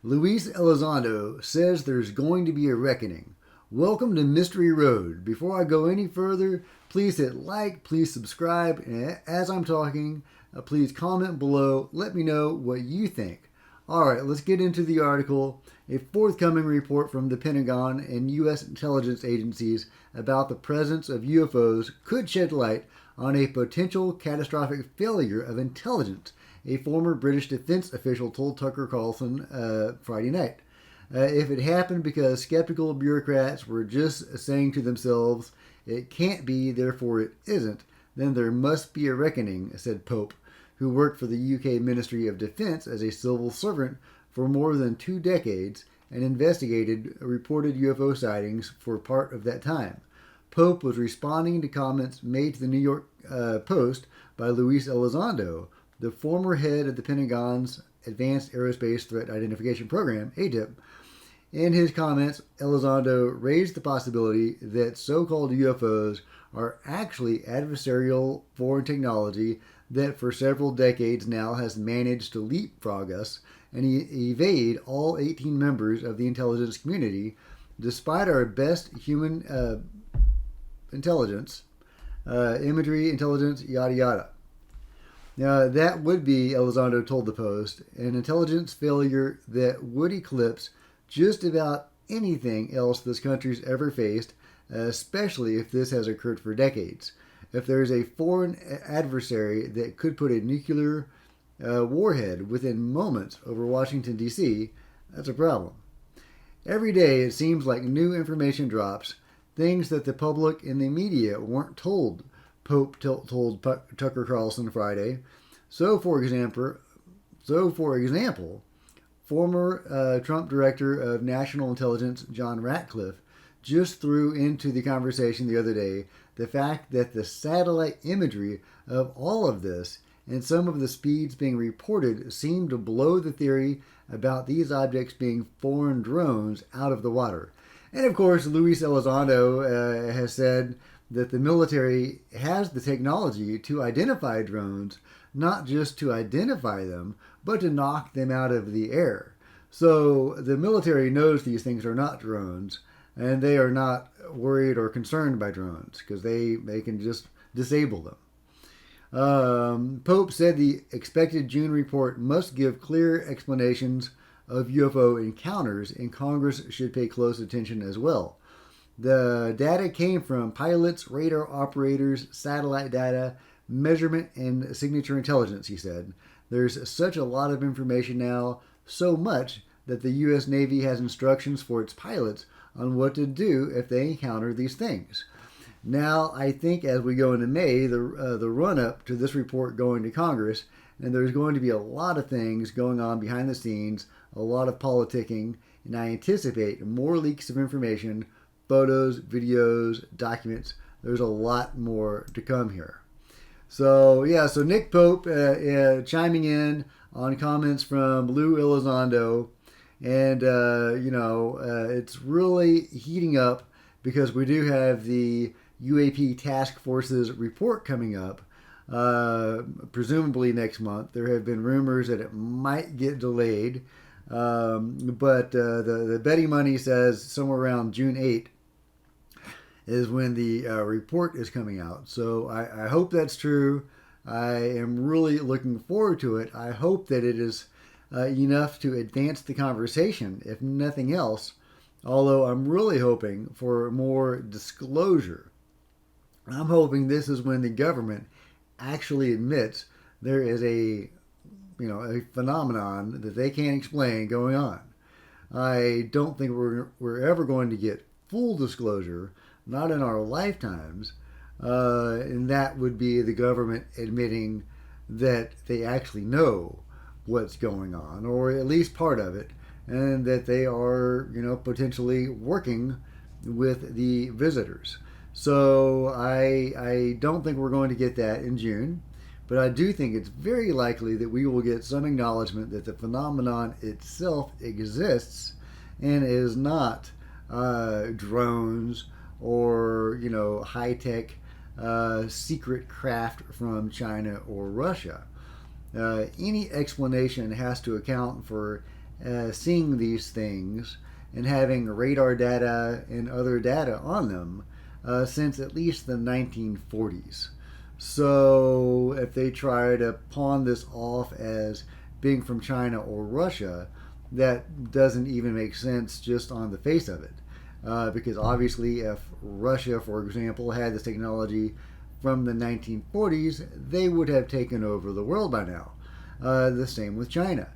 Luis Elizondo says there's going to be a reckoning. Welcome to Mystery Road. Before I go any further, please hit like, please subscribe, and as I'm talking, please comment below. Let me know what you think. Alright, let's get into the article. A forthcoming report from the Pentagon and U.S. intelligence agencies about the presence of UFOs could shed light on a potential catastrophic failure of intelligence, a former British defense official told Tucker Carlson Friday night. If it happened because skeptical bureaucrats were just saying to themselves, it can't be, therefore it isn't, then there must be a reckoning, said Pope, who worked for the UK Ministry of Defence as a civil servant for more than 2 decades and investigated reported UFO sightings for part of that time. Pope was responding to comments made to the New York Post by Luis Elizondo, the former head of the Pentagon's Advanced Aerospace Threat Identification Program, ATIP. In his comments, Elizondo raised the possibility that so-called UFOs are actually adversarial foreign technology that for several decades now has managed to leapfrog us and evade all 18 members of the intelligence community, despite our best human intelligence, imagery, intelligence, yada yada. Now, that would be, Elizondo told the Post, an intelligence failure that would eclipse just about anything else this country's ever faced, especially if this has occurred for decades. If there is a foreign adversary that could put a nuclear warhead within moments over Washington, D.C., that's a problem. Every day it seems like new information drops, things that the public and the media weren't told, Pope told Tucker Carlson Friday. So, for example, former Trump Director of National Intelligence John Ratcliffe just threw into the conversation the other day the fact that the satellite imagery of all of this and some of the speeds being reported seem to blow the theory about these objects being foreign drones out of the water. And of course, Luis Elizondo has said that the military has the technology to identify drones, not just to identify them, but to knock them out of the air. So the military knows these things are not drones, and they are not worried or concerned by drones because they can just disable them. Pope said the expected June report must give clear explanations of UFO encounters, and Congress should pay close attention as well. The data came from pilots, radar operators, satellite data, measurement, and signature intelligence, he said. There's such a lot of information now, so much that the U.S. Navy has instructions for its pilots on what to do if they encounter these things. Now, I think as we go into May, the run-up to this report going to Congress, and there's going to be a lot of things going on behind the scenes, a lot of politicking, and I anticipate more leaks of information, photos, videos, documents. There's a lot more to come here. So Nick Pope chiming in on comments from Lou Elizondo, and it's really heating up because we do have the UAP task force's report coming up, presumably next month. There have been rumors that it might get delayed, but the betting money says somewhere around June 8th is when the report is coming out. So I hope that's true. I am really looking forward to it. I hope that it is enough to advance the conversation, if nothing else, although I'm really hoping for more disclosure. I'm hoping this is when the government actually admits there is a phenomenon that they can't explain going on. I don't think we're ever going to get full disclosure, not in our lifetimes, and that would be the government admitting that they actually know what's going on, or at least part of it, and that they are, potentially working with the visitors. So I don't think we're going to get that in June, but I do think it's very likely that we will get some acknowledgement that the phenomenon itself exists and is not drones or high-tech secret craft from China or Russia. Any explanation has to account for seeing these things and having radar data and other data on them since at least the 1940s. So if they try to pawn this off as being from China or Russia, that doesn't even make sense just on the face of it. Because obviously, if Russia, for example, had this technology from the 1940s, they would have taken over the world by now. The same with China.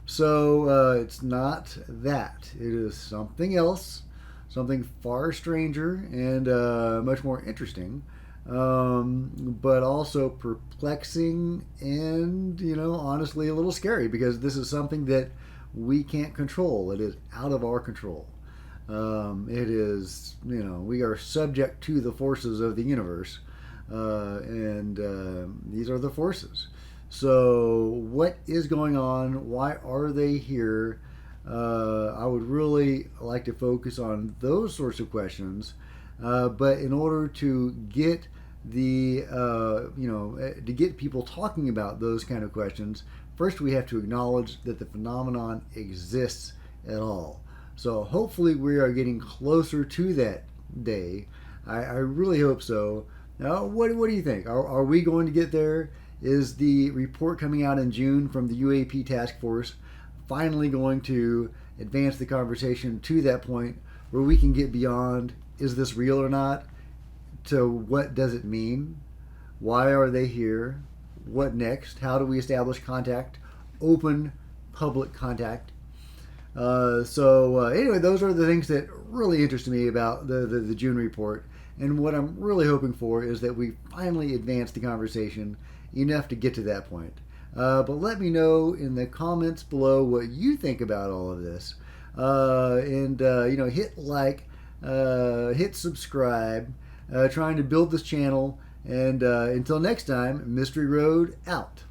So it's not that. It is something else, something far stranger and much more interesting, but also perplexing and, honestly a little scary because this is something that we can't control. It is out of our control. It is, we are subject to the forces of the universe, and these are the forces. So, what is going on? Why are they here? I would really like to focus on those sorts of questions, but in order to get to get people talking about those kind of questions, first we have to acknowledge that the phenomenon exists at all. So hopefully we are getting closer to that day. I really hope so. Now, what do you think? Are we going to get there? Is the report coming out in June from the UAP task force finally going to advance the conversation to that point where we can get beyond is this real or not to what does it mean? Why are they here? What next? How do we establish contact? Open public contact. Anyway, those are the things that really interest me about the June report. And what I'm really hoping for is that we finally advance the conversation enough to get to that point. But let me know in the comments below what you think about all of this. Hit like, hit subscribe, trying to build this channel. And until next time, Mystery Road out.